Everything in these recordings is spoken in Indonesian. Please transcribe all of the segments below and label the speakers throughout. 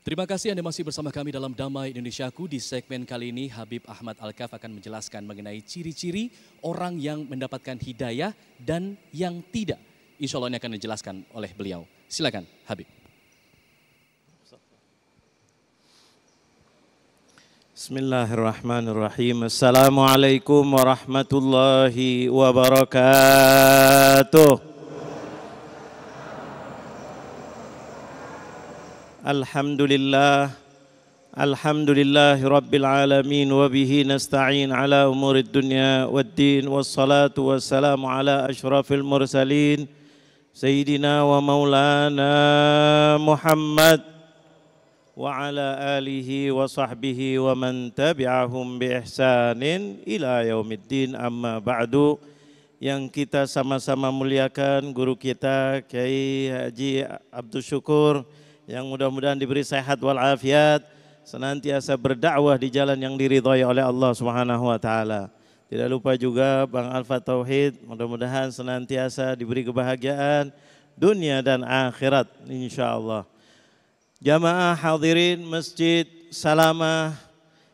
Speaker 1: Terima kasih Anda masih bersama kami dalam Damai Indonesiaku. Di segmen kali ini Habib Ahmad Al-Kaf akan menjelaskan mengenai ciri-ciri orang yang mendapatkan hidayah dan yang tidak. Insya Allah ini akan dijelaskan oleh beliau. Silakan Habib.
Speaker 2: Bismillahirrahmanirrahim. Assalamualaikum warahmatullahi wabarakatuh. Alhamdulillahi rabbil alamin wa bihi nasta'in ala umurid dunya waddin wassalatu wassalamu ala ashrafil mursalin sayyidina wa maulana Muhammad wa ala alihi wa sahbihi wa man tabi'ahum bi ihsanin ila yaumiddin, amma ba'du. Yang kita sama-sama muliakan guru kita Kiai Haji Abdul Syukur, yang mudah-mudahan diberi sehat walafiat, senantiasa berdakwah di jalan yang diridhai oleh Allah Subhanahu wa taala. Tidak lupa juga Bang Alfa Tauhid, mudah-mudahan senantiasa diberi kebahagiaan dunia dan akhirat insyaallah. Jamaah hadirin Masjid Salamah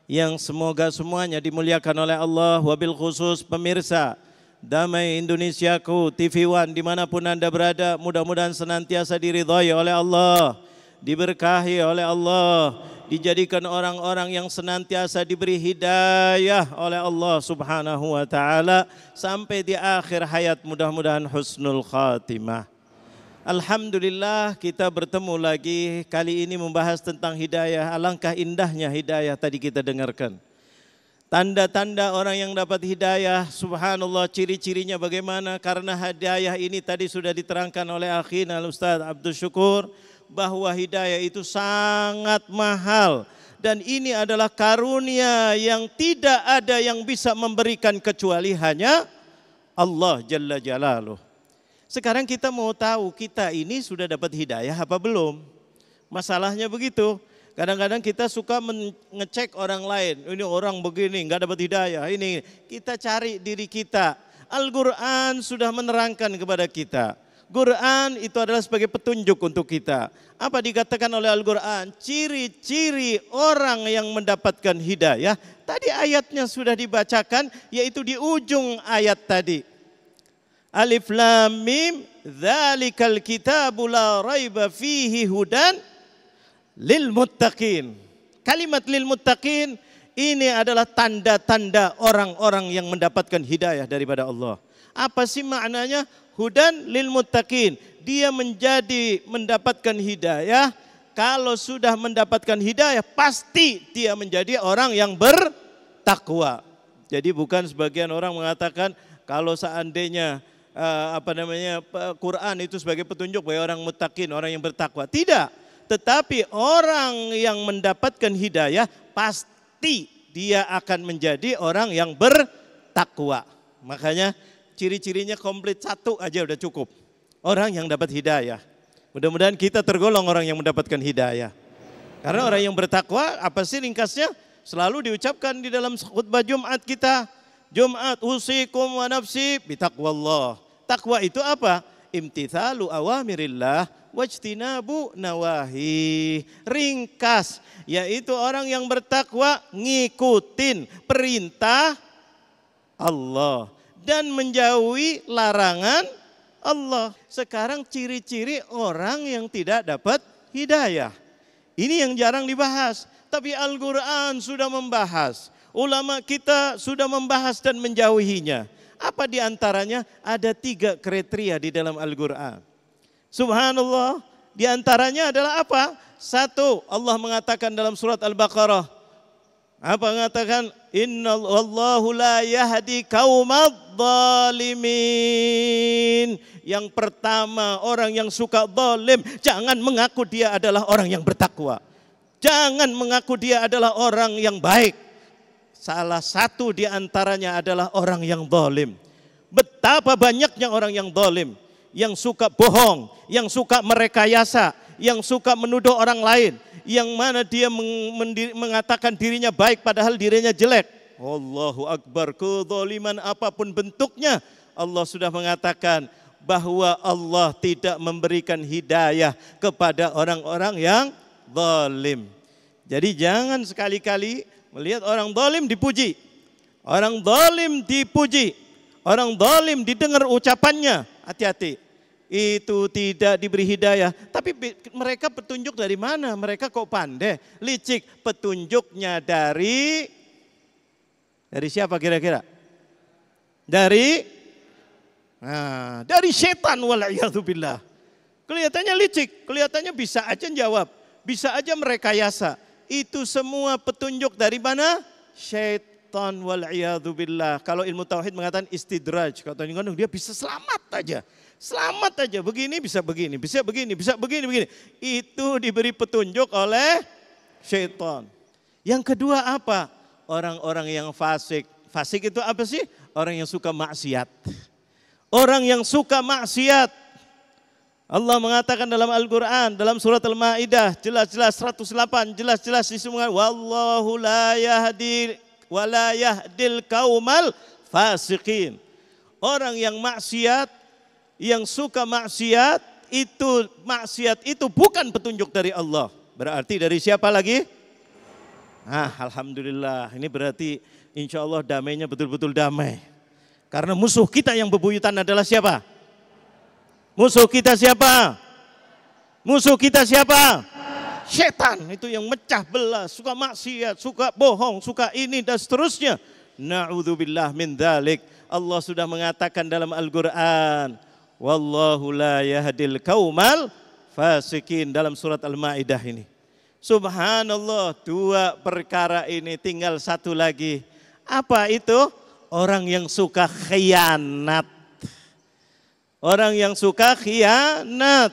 Speaker 2: yang semoga semuanya dimuliakan oleh Allah, wabil khusus pemirsa Damai Indonesiaku TV One dimanapun Anda berada, mudah-mudahan senantiasa diridhai oleh Allah, diberkahi oleh Allah, dijadikan orang-orang yang senantiasa diberi hidayah oleh Allah Subhanahu wa taala sampai di akhir hayat, mudah-mudahan husnul khatimah. Alhamdulillah kita bertemu lagi, kali ini membahas tentang hidayah. Alangkah indahnya hidayah tadi kita dengarkan. Tanda-tanda orang yang dapat hidayah, subhanallah, ciri-cirinya bagaimana? Karena hidayah ini tadi sudah diterangkan oleh akhina Ustaz Abdul Syukur, bahwa hidayah itu sangat mahal dan ini adalah karunia yang tidak ada yang bisa memberikan kecuali hanya Allah Jalla Jalaluh. Sekarang kita mau tahu kita ini sudah dapat hidayah apa belum? Masalahnya begitu. Kadang-kadang kita suka mengecek orang lain, ini orang begini nggak dapat hidayah, ini kita cari diri kita. Al-Quran sudah menerangkan kepada kita. Quran itu adalah sebagai petunjuk untuk kita. Apa dikatakan oleh Al-Quran? Ciri-ciri orang yang mendapatkan hidayah. Tadi ayatnya sudah dibacakan, yaitu di ujung ayat tadi. Alif Lam Mim, dzalikal kitabu la raiba fihi hudan lil muttaqin. Kalimat lil muttaqin ini adalah tanda-tanda orang-orang yang mendapatkan hidayah daripada Allah. Apa sih maknanya? Hudan lil muttaqin. Dia mendapatkan hidayah. Kalau sudah mendapatkan hidayah, pasti dia menjadi orang yang bertakwa. Jadi bukan sebagian orang mengatakan kalau seandainya Quran itu sebagai petunjuk bagi orang muttaqin, orang yang bertakwa. Tidak. Tetapi orang yang mendapatkan hidayah pasti dia akan menjadi orang yang bertakwa. Makanya ciri-cirinya komplit, satu aja udah cukup. Orang yang dapat hidayah. Mudah-mudahan kita tergolong orang yang mendapatkan hidayah. Karena orang yang bertakwa, apa sih ringkasnya? Selalu diucapkan di dalam khutbah Jumat kita. Jumat, usikum wa nafsi bitaqwallah. Takwa itu apa? Imtithalu awamirillah wajtinabu nawahi. Ringkas, yaitu orang yang bertakwa ngikutin perintah Allah dan menjauhi larangan Allah. Sekarang ciri-ciri orang yang tidak dapat hidayah. Ini yang jarang dibahas. Tapi Al-Quran sudah membahas. Ulama kita sudah membahas dan menjauhinya. Apa di antaranya? Ada 3 kriteria di dalam Al-Quran. Subhanallah. Di antaranya adalah apa? 1, Allah mengatakan dalam surat Al-Baqarah. Apa mengatakan? Inna wallahu la yahdi qaumadz zalimin. Yang pertama, orang yang suka zalim, jangan mengaku dia adalah orang yang bertakwa. Jangan mengaku dia adalah orang yang baik. Salah satu di antaranya adalah orang yang zalim. Betapa banyaknya orang yang zalim, yang suka bohong, yang suka merekayasa, yang suka menuduh orang lain, yang mana dia mengatakan dirinya baik padahal dirinya jelek. Allahu Akbar, kezaliman apapun bentuknya, Allah sudah mengatakan bahwa Allah tidak memberikan hidayah kepada orang-orang yang zalim. Jadi jangan sekali-kali melihat orang zalim dipuji. Orang zalim dipuji. Orang zalim didengar ucapannya. Hati-hati. Itu tidak diberi hidayah. Tapi mereka petunjuk dari mana? Mereka kok pandai, licik. Petunjuknya dari siapa kira-kira? Dari setan wal'iyadzubillah. Kelihatannya licik, kelihatannya bisa aja jawab, bisa aja merekayasa. Itu semua petunjuk dari mana? Syaitan wal'iyadzubillah. Kalau ilmu tauhid mengatakan istidraj, katanya dia bisa selamat aja. Selamat aja, begini bisa begini, bisa begini, bisa begini, begini. Itu diberi petunjuk oleh syaitan. Yang kedua apa? Orang-orang yang fasik. Fasik itu apa sih? Orang yang suka maksiat. Orang yang suka maksiat. Allah mengatakan dalam Al-Quran, dalam surat Al-Ma'idah, jelas-jelas 108, jelas-jelas disebutkan, wallahu la yahdi wa la yahdil kaumal fasikin. Orang yang maksiat, yang suka maksiat itu bukan petunjuk dari Allah. Berarti dari siapa lagi? Alhamdulillah, ini berarti insya Allah damainya betul-betul damai. Karena musuh kita yang bebuyutan adalah siapa? Musuh kita siapa? Musuh kita siapa? Setan, itu yang mecah belah, suka maksiat, suka bohong, suka ini dan seterusnya. Na'udzubillah min dzalik. Allah sudah mengatakan dalam Al-Quran, wallahu la yahdil kaumal fasikin, dalam surat Al-Ma'idah ini. Subhanallah, dua perkara ini, tinggal satu lagi. Apa itu? Orang yang suka khianat. Orang yang suka khianat.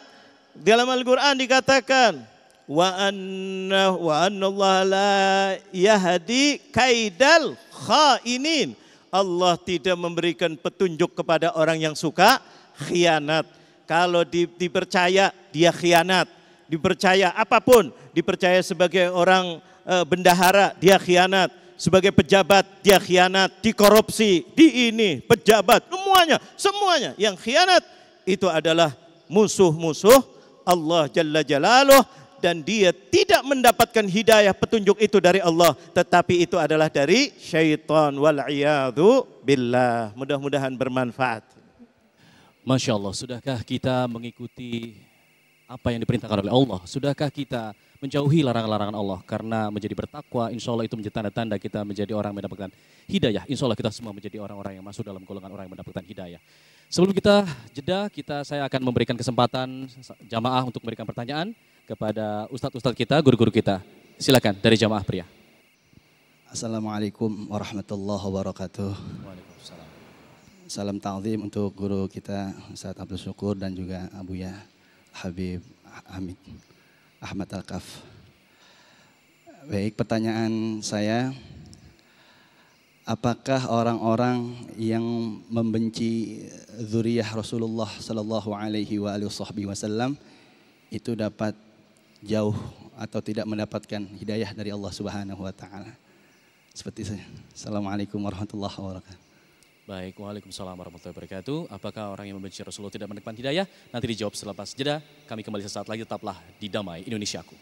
Speaker 2: Dalam Al-Quran dikatakan, wa anna Allah la yahdi kaidal khainin. Allah tidak memberikan petunjuk kepada orang yang suka khianat. Kalau dipercaya dia khianat. Dipercaya apapun, dipercaya sebagai orang bendahara dia khianat. Sebagai pejabat dia khianat, dikorupsi, di ini pejabat, semuanya yang khianat itu adalah musuh-musuh Allah Jalla Jalaluh, dan dia tidak mendapatkan hidayah petunjuk itu dari Allah, tetapi itu adalah dari syaitan wal'iyadzu billah. Mudah-mudahan bermanfaat.
Speaker 1: Masya Allah, sudahkah kita mengikuti apa yang diperintahkan oleh Allah? Sudahkah kita menjauhi larangan-larangan Allah? Karena menjadi bertakwa, insya Allah itu menjadi tanda-tanda kita menjadi orang yang mendapatkan hidayah. Insya Allah kita semua menjadi orang-orang yang masuk dalam golongan orang yang mendapatkan hidayah. Sebelum kita jeda, saya akan memberikan kesempatan jamaah untuk memberikan pertanyaan kepada ustadz-ustadz kita, guru-guru kita. Silakan dari jamaah pria.
Speaker 3: Assalamualaikum warahmatullahi wabarakatuh.
Speaker 1: Waalaikumsalam.
Speaker 3: Salam ta'zim untuk guru kita Ustadz Abdul Syukur dan juga Abuya Habib Ahmad Al-Kaf. Baik, pertanyaan saya, apakah orang-orang yang membenci zuriyah Rasulullah sallallahu alaihi wasallam itu dapat jauh atau tidak mendapatkan hidayah dari Allah Subhanahu wa taala? Seperti saya. Assalamualaikum warahmatullahi wabarakatuh.
Speaker 1: Baik, waalaikumsalam warahmatullahi wabarakatuh. Apakah orang yang membenci Rasulullah tidak mendapatkan hidayah? Nanti dijawab setelah jeda. Kami kembali sesaat lagi, tetaplah di Damai Indonesiaku.